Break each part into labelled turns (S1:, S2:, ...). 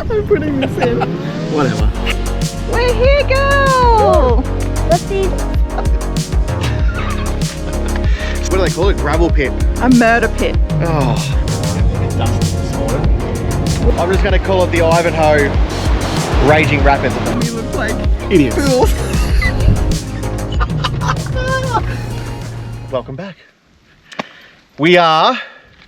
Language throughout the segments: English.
S1: I'm putting this in.
S2: Whatever.
S1: We're here, girl!
S3: What's these?
S2: What do they call it? Gravel pit.
S1: A murder pit.
S2: Oh. I'm just going to call it the Ivanhoe Raging Rapids.
S1: You look like
S2: idiots.
S1: fools.
S2: Welcome back. We are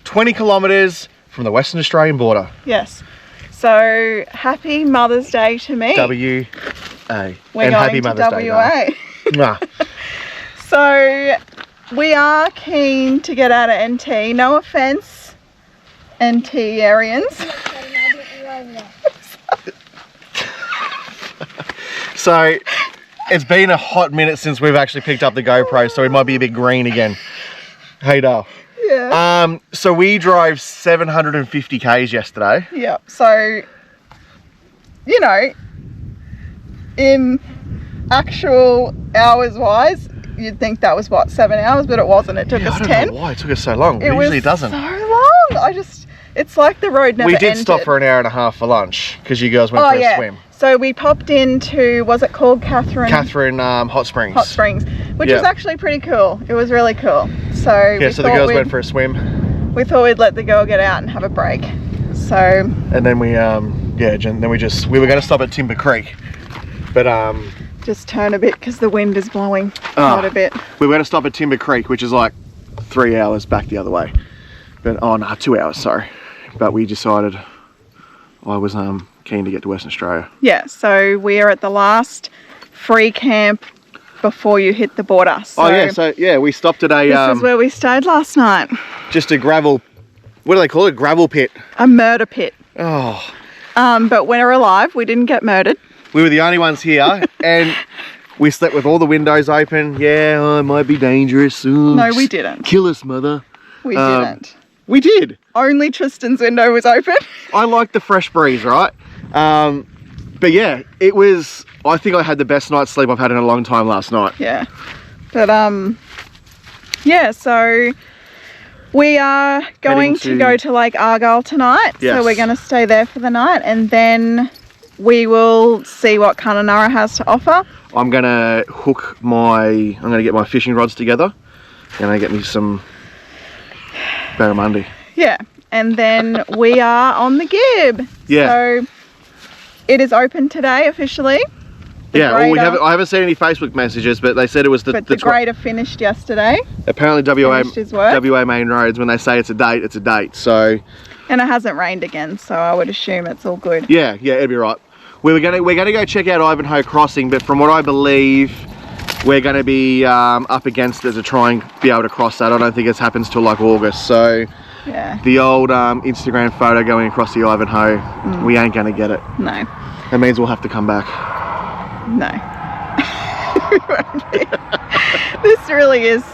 S2: 20 kilometres from the Western Australian border.
S1: Yes. So, happy Mother's Day to me.
S2: W.A.
S1: We're
S2: and
S1: going
S2: happy
S1: to
S2: Mother's
S1: WA.
S2: Day. Nah.
S1: So, we are keen to get out of NT. No offence, NT-arians.
S2: So, it's been a hot minute since we've actually picked up the GoPro, so it might be a bit green again. Hey, Dale.
S1: Yeah.
S2: So we drove 750 k's yesterday.
S1: Yeah. So, you know, in actual hours-wise, you'd think that was what, 7 hours, but it wasn't. It took us 10.
S2: I don't know why it took us so long. It usually doesn't.
S1: So long. It's like the road never
S2: We did
S1: ended.
S2: stop for an hour and a half for lunch because you girls went for a swim.
S1: So we popped into, was it called Catherine
S2: Hot Springs.
S1: Hot Springs, which was actually pretty cool. It was really cool. So
S2: yeah, so the girls went for a swim.
S1: We thought we'd let the girl get out and have a break. So
S2: and then we we were going to stop at Timber Creek, but
S1: just turn a bit because the wind is blowing quite a bit.
S2: We were going to stop at Timber Creek, which is like 3 hours back the other way. But 2 hours, sorry. But we decided I was keen to get to Western Australia.
S1: Yeah, so we are at the last free camp before you hit the border. So
S2: we stopped at a
S1: this is where we stayed last night.
S2: just a gravel, what do they call it? Gravel pit.
S1: A murder pit.
S2: Oh.
S1: But we're alive. We didn't get murdered.
S2: We were the only ones here, and we slept with all the windows open. Yeah, it might be dangerous. Ooh,
S1: No, we didn't.
S2: Kill us, mother.
S1: We didn't.
S2: We did.
S1: Only Tristan's window was open.
S2: I like the fresh breeze, right? But yeah, it was, I think I had the best night's sleep I've had in a long time last night.
S1: Yeah. But yeah, so we are going to go to Lake Argyle tonight.
S2: Yes.
S1: So we're going to stay there for the night, and then we will see what Kununurra has to offer.
S2: I'm going to get my fishing rods together. And I get me some barramundi.
S1: Yeah. And then we are on the Gibb.
S2: Yeah.
S1: So it is open today officially.
S2: Yeah, well, I haven't seen any Facebook messages, but they said it was
S1: the grader finished yesterday.
S2: Apparently WA main roads, when they say it's a date, it's a date. So.
S1: And it hasn't rained again, so I would assume it's all good.
S2: Yeah, it'll be right. We're gonna go check out Ivanhoe Crossing, but from what I believe, we're gonna be up against it to try and be able to cross that. I don't think it happens till like August. So.
S1: Yeah.
S2: The old Instagram photo going across the Ivanhoe, we ain't gonna get it.
S1: No.
S2: That means we'll have to come back.
S1: No. We won't be. This really is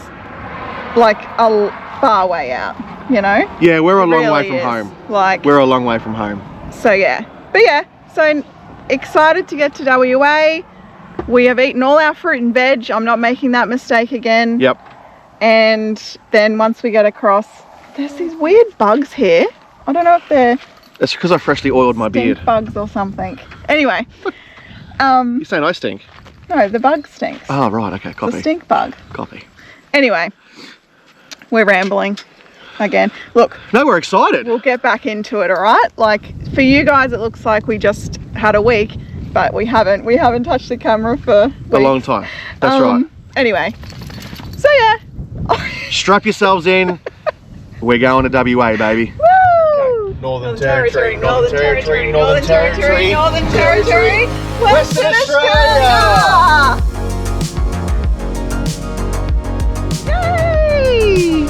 S1: like a far way out, you know?
S2: Yeah, we're a long way from home.
S1: Like,
S2: we're a long way from home.
S1: So yeah. But yeah, so excited to get to WA. We have eaten all our fruit and veg. I'm not making that mistake again.
S2: Yep.
S1: And then once we get across, there's these weird bugs here. I don't know if they're...
S2: That's because I freshly oiled my beard.
S1: Bugs or something. Anyway.
S2: You're saying I stink?
S1: No, the bug stinks.
S2: Oh, right, okay, copy.
S1: The stink bug.
S2: Copy.
S1: Anyway, we're rambling again. Look.
S2: No, we're excited.
S1: We'll get back into it, all right? Like, for you guys, it looks like we just had a week, but we haven't. We haven't touched the camera for weeks.
S2: A long time. That's right.
S1: Anyway, so yeah.
S2: Strap yourselves in. We're going to WA, baby.
S1: Woo!
S2: Northern Territory, Northern Territory, Northern Territory,
S1: Northern Territory,
S2: Western Australia!
S1: Yay!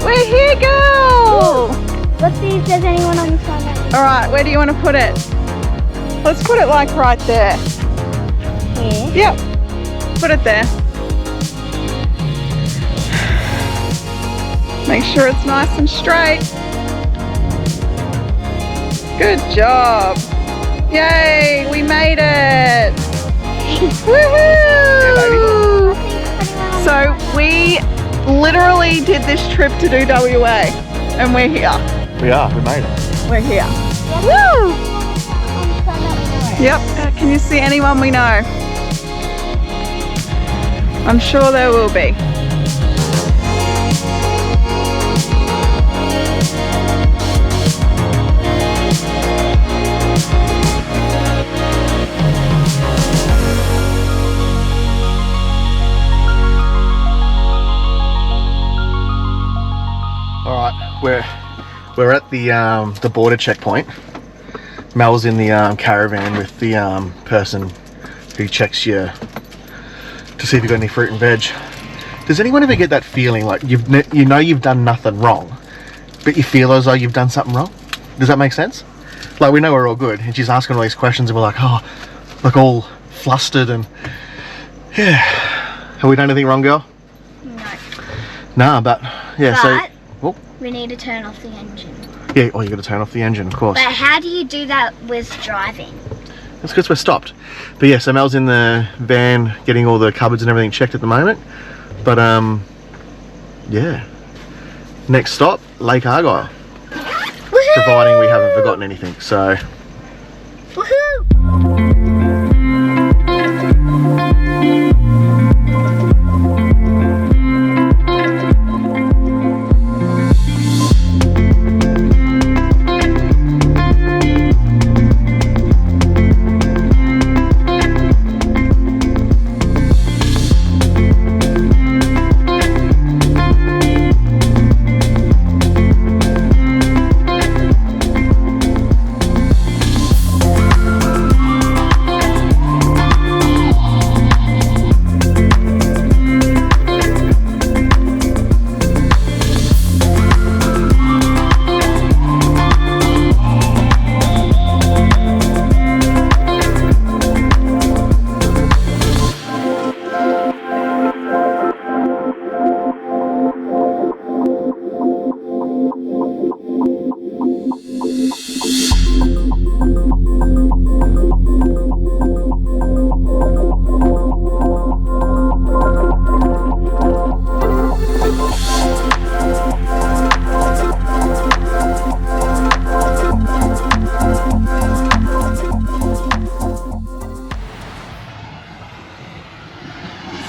S1: We're here, girl!
S3: Let's see if there's anyone on the side.
S1: Alright, where do you want to put it? Let's put it like right there.
S3: Here?
S1: Yep. Put it there. Make sure it's nice and straight. Good job. Yay, we made it. Woohoo! So we literally did this trip to do WA and we're here.
S2: We are, we made it.
S1: We're here. Woo! Yep, can you see anyone we know? I'm sure there will be.
S2: Alright, we're at the border checkpoint. Mel's in the caravan with the person who checks you to see if you've got any fruit and veg. Does anyone ever get that feeling like you know you've done nothing wrong, but you feel as though you've done something wrong? Does that make sense? Like, we know we're all good, and she's asking all these questions, and we're like, oh, like all flustered, and yeah. Have we done anything wrong, girl?
S3: No.
S2: Nah, but yeah.
S3: But
S2: so
S3: we need to turn off the engine.
S2: yeah. Oh, you got to turn off the engine, of course.
S3: But how do you do that with driving?
S2: That's because we're stopped. But yeah, so Mel's in the van getting all the cupboards and everything checked at the moment. But yeah. Next stop, Lake Argyle.
S3: Woohoo!
S2: Providing we haven't forgotten anything. So
S3: Woohoo!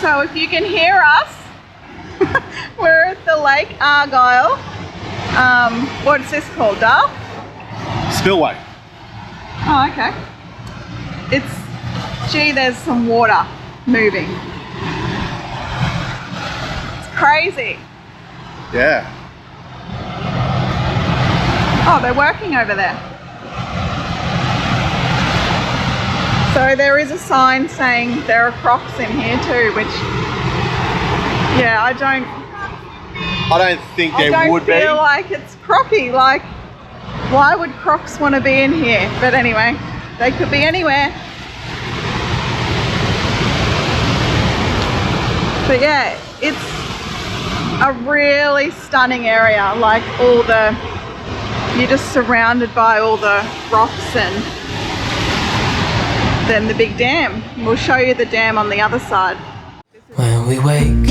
S1: So if you can hear us, we're at the Lake Argyle. What's this called, Dar?
S2: spillway.
S1: Oh, okay. Gee, there's some water moving. It's crazy.
S2: Yeah.
S1: Oh, they're working over there. So there is a sign saying there are crocs in here too, which, yeah, I don't
S2: think
S1: feel like it's crocky. Like, why would crocs want to be in here? But anyway, they could be anywhere. But yeah, it's a really stunning area. Like, you're just surrounded by all the rocks and then the big dam. We'll show you the dam on the other side.
S4: When we wake,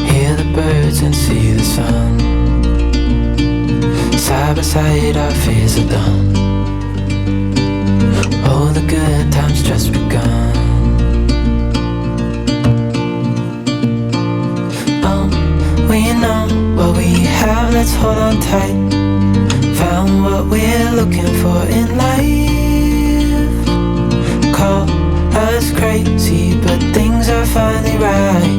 S4: hear the birds and see the sun. Side by side our fears are done. All the good times just begun. We know what we have, let's hold on tight. Found what we're looking for in life. Call us crazy, but things are finally right.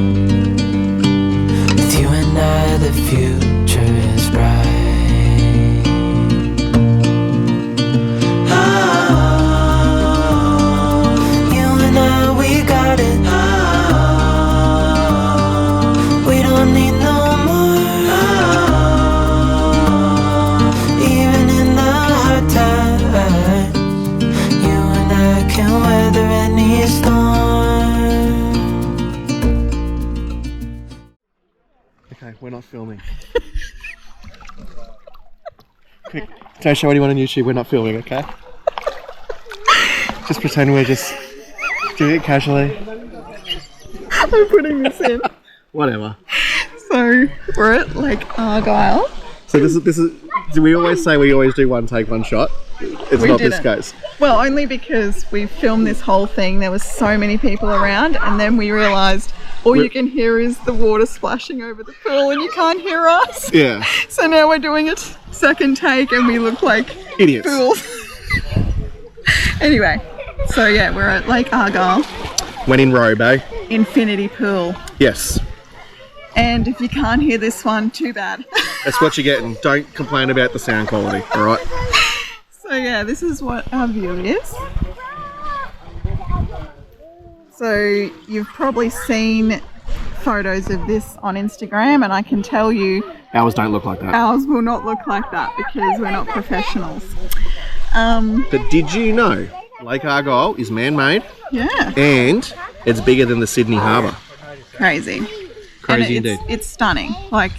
S4: With you and I, the future is bright. Oh, you and I, we got it. Oh, we don't need no
S2: Okay, we're not filming. Quick, don't show anyone on YouTube we're not filming, okay? Just pretend we're just doing it casually.
S1: I'm putting this in.
S2: Whatever.
S1: So we're at Lake Argyle.
S2: So this is we always say we always do one take, one shot. It's
S1: We
S2: not this
S1: didn't.
S2: case.
S1: Well, only because we filmed this whole thing. There was so many people around, and then we realised all you can hear is the water splashing over the pool, and you can't hear us.
S2: Yeah.
S1: So now we're doing a second take, and we look like
S2: Idiots.
S1: fools. Anyway, so yeah, we're at Lake Argyle
S2: Went in robe, eh?
S1: Infinity Pool,
S2: Yes.
S1: and if you can't hear this one, too bad.
S2: That's what you're getting. Don't complain about the sound quality, alright?
S1: So yeah, this is what our view is. So you've probably seen photos of this on Instagram, and I can tell you
S2: Ours don't look like that.
S1: ours will not look like that because we're not professionals.
S2: But did you know Lake Argyle is man-made
S1: Yeah,
S2: and it's bigger than the Sydney Harbour?
S1: crazy.
S2: Crazy
S1: and
S2: indeed.
S1: It's stunning. Like,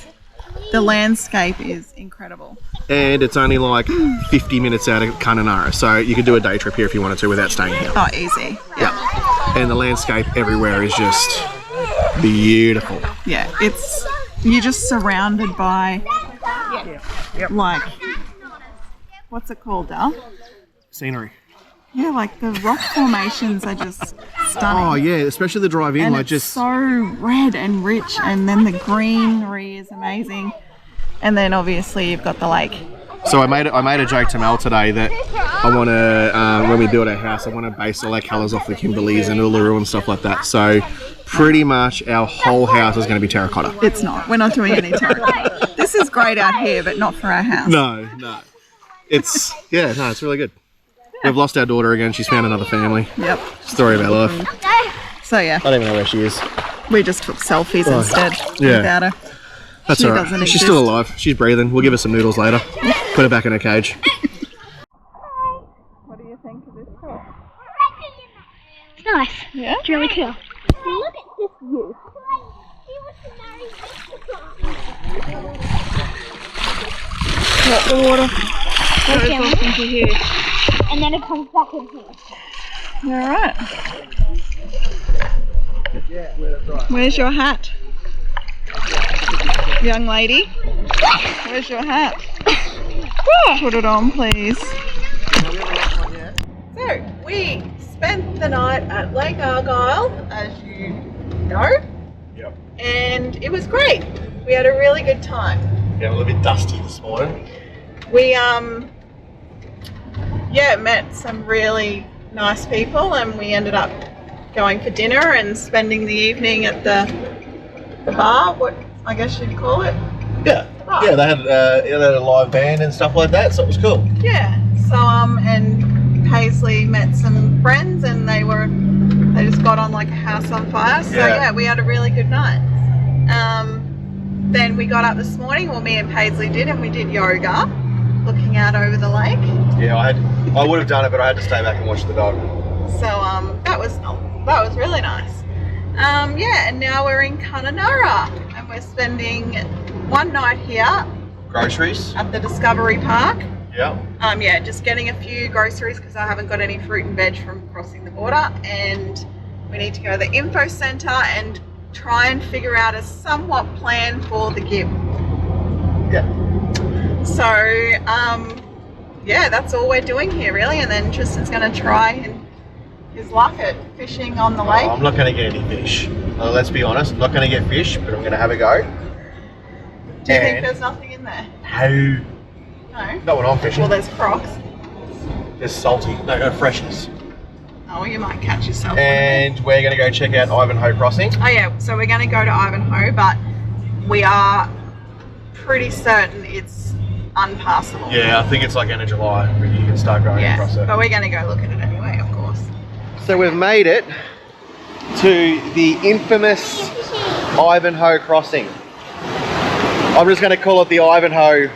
S1: the landscape is incredible.
S2: And it's only like 50 minutes out of Kununurra, so you could do a day trip here if you wanted to without staying here.
S1: Oh, easy. Yeah.
S2: And the landscape everywhere is just beautiful.
S1: Yeah, you're just surrounded by, like, what's it called, Dal?
S2: Scenery.
S1: Yeah, like the rock formations are just stunning.
S2: Oh yeah, especially the drive in,
S1: and
S2: like
S1: it's
S2: just
S1: so red and rich, and then the greenery is amazing. And then obviously you've got the lake.
S2: So I made a joke to Mel today that I want to, when we build our house, I want to base all our colours off the Kimberleys and Uluru and stuff like that. So pretty much our whole house is going to be terracotta.
S1: It's not. We're not doing any terracotta. This is great out here, but not for our house.
S2: No. It's really good. We've lost our daughter again. She's found another family.
S1: Yep.
S2: Story of our life.
S1: So yeah,
S2: I don't even know where she is.
S1: we just took selfies instead
S2: yeah.
S1: without her.
S2: That's
S1: She
S2: all right.
S1: doesn't
S2: She's
S1: exist.
S2: still alive. She's breathing. We'll give her some noodles later. Put her back in her cage.
S1: What do you think of this tour?
S3: It's nice.
S1: Yeah?
S3: It's really cool. Look at this view.
S1: Let the water
S3: Goes
S1: goes off into here.
S3: And then it comes back in here.
S1: All right. Where's your hat? Young lady, where's your hat? Put it on, please. So, we spent the night at Lake Argyle, as you know.
S2: Yep.
S1: And it was great. We had a really good time.
S2: Yeah, a little bit dusty this morning.
S1: We met some really nice people, and we ended up going for dinner and spending the evening at the bar, what I guess you'd call it.
S2: Yeah.
S1: Oh.
S2: Yeah, they had a live band and stuff like that, so it was cool.
S1: Yeah. So and Paisley met some friends, and they just got on like a house on fire. So yeah, we had a really good night. Then we got up this morning, well, me and Paisley did, and we did yoga, looking out over the lake.
S2: Yeah, I would have done it, but I had to stay back and watch the dog.
S1: So that was really nice. And now we're in Kununurra, and we're spending one night here
S2: Groceries?
S1: at the Discovery Park.
S2: Yeah.
S1: Just getting a few groceries because I haven't got any fruit and veg from crossing the border, and we need to go to the info centre and try and figure out a somewhat plan for the Gibb.
S2: Yeah.
S1: So that's all we're doing here really, and then Tristan's going to try and his luck at fishing on the lake.
S2: I'm not going to get any fish. Let's be honest, I'm not going to get fish, but I'm going to have a go.
S1: Do you think there's nothing in there?
S2: No.
S1: No?
S2: Not when I'm fishing.
S1: Well, there's crocs.
S2: There's salty. No, freshness.
S1: Oh, you might catch yourself.
S2: And we're going to go check out Ivanhoe Crossing.
S1: Oh yeah, so we're going to go to Ivanhoe, but we are pretty certain it's unpassable.
S2: Yeah, I think it's like end of July when you can start going across
S1: Yeah,
S2: it.
S1: but we're going to go look at it anyway, of course.
S2: So we've made it to the infamous Ivanhoe Crossing. I'm just going to call it the Ivanhoe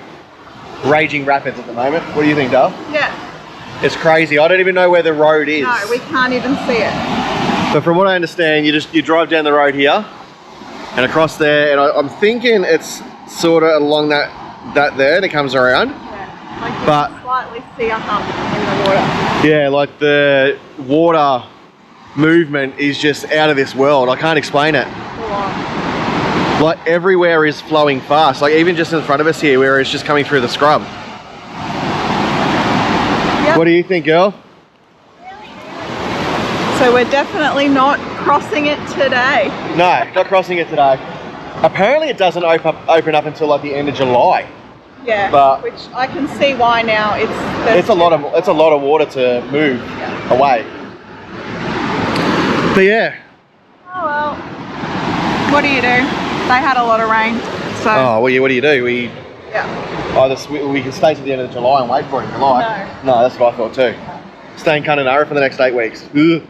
S2: Raging Rapids at the moment. What do you think, Dale?
S1: Yeah.
S2: It's crazy. I don't even know where the road is.
S1: No, we can't even see it.
S2: But from what I understand, you drive down the road here and across there, and I'm thinking it's sort of along that there that comes around.
S1: Yeah. Like you
S2: But-
S1: can slightly see a hump in the water.
S2: Yeah, like the water movement is just out of this world. I can't explain it.
S1: Full on.
S2: Like everywhere is flowing fast. Like even just in front of us here where it's just coming through the scrub. What do you think, girl?
S1: So we're definitely not crossing it today.
S2: No, not crossing it today. Apparently it doesn't open up until like the end of July.
S1: Yeah,
S2: But
S1: which I can see why now.
S2: It's a lot of water to move away. But yeah.
S1: Oh well. What do you do? They had a lot of rain, so.
S2: Oh, what do you do?
S1: Yeah.
S2: We can stay to the end of July and wait for it in July. No, that's what I thought too. Stay in Kununurra for the next 8 weeks. Ugh.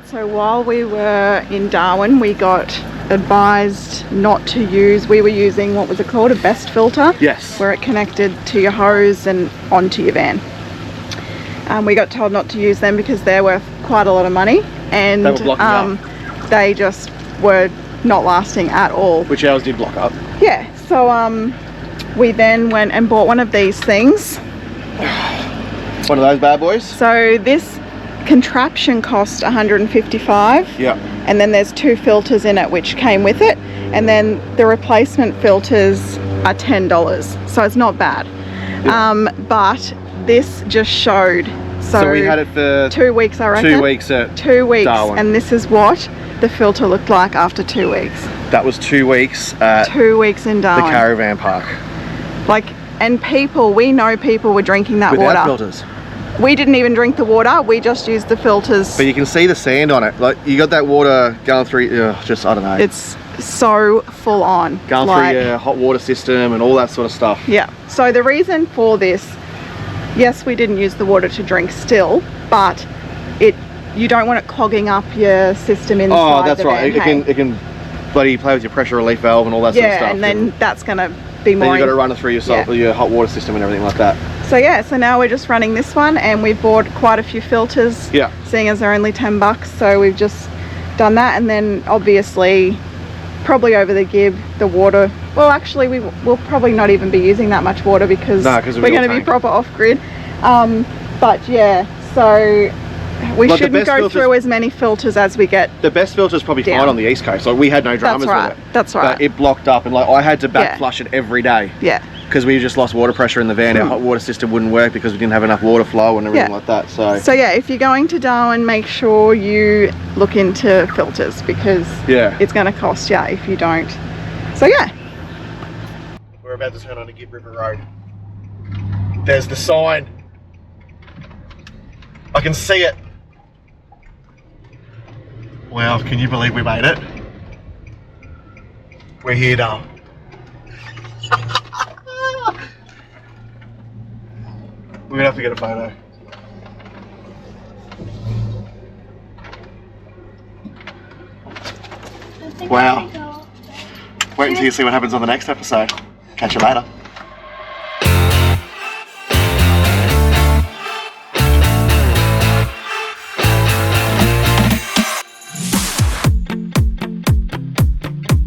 S1: So while we were in Darwin, we got advised not to use, we were using, what was it called, a best filter?
S2: Yes.
S1: Where it connected to your hose and onto your van. We got told not to use them because they're worth quite a lot of money, and
S2: they were blocking up.
S1: They just were not lasting at all.
S2: Which ours did block up.
S1: Yeah, so we then went and bought one of these things.
S2: One of those bad boys?
S1: So this contraption cost 155.
S2: Yeah.
S1: And then there's 2 filters in it which came with it, and then the replacement filters are $10, so it's not bad. Yeah. But this just showed. So
S2: we had it for
S1: 2 weeks, I reckon.
S2: 2 weeks at
S1: 2 weeks,
S2: Darwin.
S1: and this is what the filter looked like after 2 weeks.
S2: That was 2 weeks at
S1: 2 weeks in Darwin.
S2: the caravan park.
S1: Like, and we know people were drinking that
S2: without
S1: water.
S2: filters.
S1: We didn't even drink the water, we just used the filters.
S2: But you can see the sand on it. Like, you got that water going through, just, I don't know.
S1: It's so full on.
S2: Going through your hot water system and all that sort of stuff.
S1: Yeah. So the reason for this, yes, we didn't use the water to drink still, but you don't want it clogging up your system inside.
S2: Oh, that's
S1: the
S2: right.
S1: van,
S2: It can bloody play with your pressure relief valve and all that sort of stuff.
S1: Yeah, and then that's going to be more.
S2: Then you've got to run it through your hot water system and everything like that.
S1: So yeah, so now we're just running this one, and we've bought quite a few filters.
S2: Yeah.
S1: Seeing as they're only $10, so we've just done that, and then obviously, probably over the Gibb, the water. Well, actually, we'll probably not even be using that much water because we're going to be proper off grid. But yeah, so we shouldn't go through as many filters as we get.
S2: The best filter is probably fine on the East Coast. Like, we had no dramas with it.
S1: That's right.
S2: But it blocked up, and like I had to back flush it every day.
S1: Yeah.
S2: Because we just lost water pressure in the van. Our hot water system wouldn't work because we didn't have enough water flow and everything like that. So
S1: yeah, if you're going to Darwin, make sure you look into filters because it's going to cost you if you don't. So yeah.
S2: We're about to turn on to Gibb River Road. There's the sign. I can see it. Wow, can you believe we made it? We're here now. We're gonna have to get a photo. Wow. Wait until you see what happens on the next episode. Catch you later.